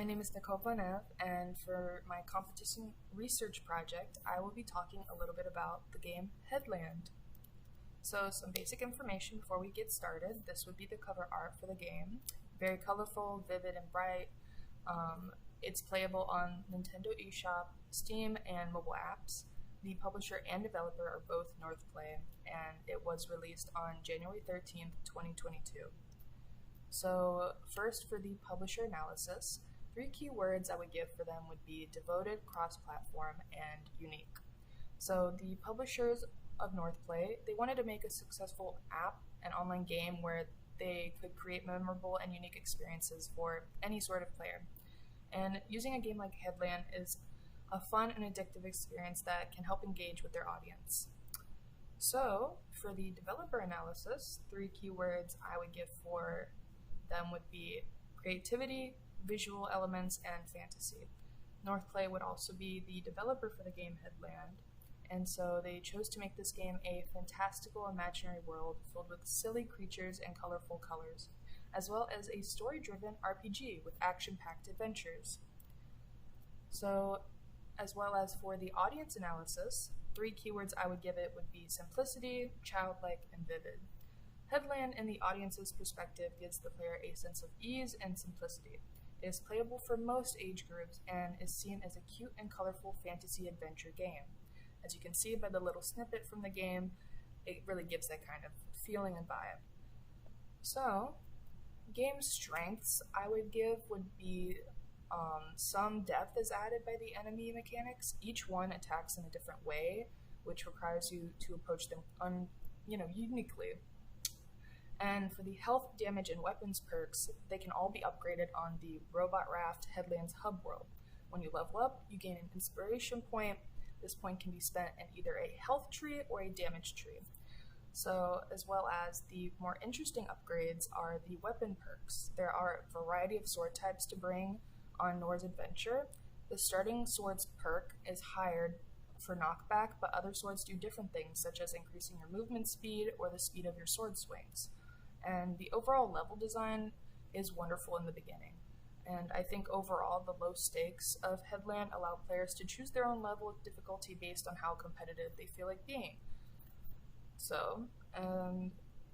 My name is Nicole Bonev, and for my competition research project, I will be talking a little bit about the game Headland. So some basic information before we get started. This would be the cover art for the game. Very colorful, vivid, and bright. It's playable on Nintendo eShop, Steam, and mobile apps. The publisher and developer are both Northplay, and it was released on January 13th, 2022. So first, for the publisher analysis, 3 keywords I would give for them would be devoted, cross-platform, and unique. So the publishers of Northplay, they wanted to make a successful app and online game where they could create memorable and unique experiences for any sort of player. And using a game like Headland is a fun and addictive experience that can help engage with their audience. So for the developer analysis, 3 keywords I would give for them would be creativity, visual elements, and fantasy. Northplay would also be the developer for the game Headland, and so they chose to make this game a fantastical imaginary world filled with silly creatures and colorful colors, as well as a story-driven RPG with action-packed adventures. So, as well as for the audience analysis, 3 keywords I would give it would be simplicity, childlike, and vivid. Headland, in the audience's perspective, gives the player a sense of ease and simplicity. It is playable for most age groups and is seen as a cute and colorful fantasy adventure game. As you can see by the little snippet from the game, it really gives that kind of feeling and vibe. So, game strengths I would give would be some depth is added by the enemy mechanics. Each one attacks in a different way, which requires you to approach them uniquely. And for the health, damage, and weapons perks, they can all be upgraded on the Robot Raft Headland's hub world. When you level up, you gain an inspiration point. This point can be spent in either a health tree or a damage tree. So, as well as the more interesting upgrades are the weapon perks. There are a variety of sword types to bring on Nor's adventure. The starting swords perk is higher for knockback, but other swords do different things, such as increasing your movement speed or the speed of your sword swings. And the overall level design is wonderful in the beginning. And I think overall the low stakes of Headland allow players to choose their own level of difficulty based on how competitive they feel like being. So,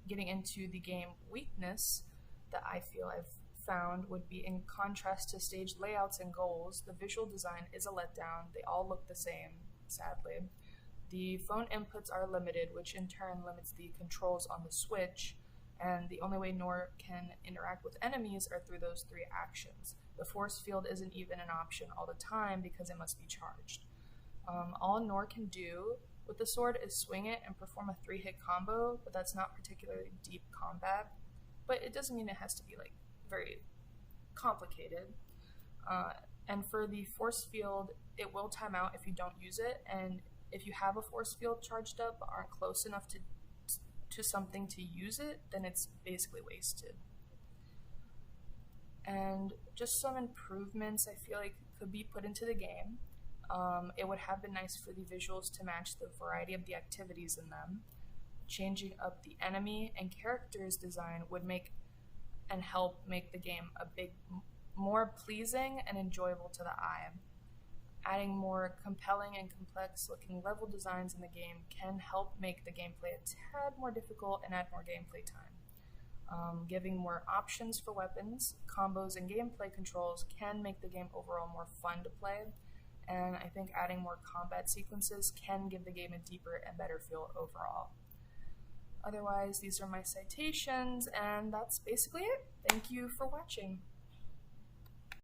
getting into the game weakness that I feel I've found would be in contrast to stage layouts and goals, the visual design is a letdown. They all look the same, sadly. The phone inputs are limited, which in turn limits the controls on the Switch, and the only way Nor can interact with enemies are through those 3 actions. The force field isn't even an option all the time because it must be charged. All Nor can do with the sword is swing it and perform a 3-hit combo, but that's not particularly deep combat. But it doesn't mean it has to be very complicated. And for the force field, it will time out if you don't use it, and if you have a force field charged up but aren't close enough to something to use it, then it's basically wasted. And just some improvements I feel like could be put into the game. It would have been nice for the visuals to match the variety of the activities in them. Changing up the enemy and characters design would help make the game more pleasing and enjoyable to the eye. Adding more compelling and complex looking level designs in the game can help make the gameplay a tad more difficult and add more gameplay time. Giving more options for weapons, combos, and gameplay controls can make the game overall more fun to play, and I think adding more combat sequences can give the game a deeper and better feel overall. Otherwise, these are my citations, and that's basically it. Thank you for watching.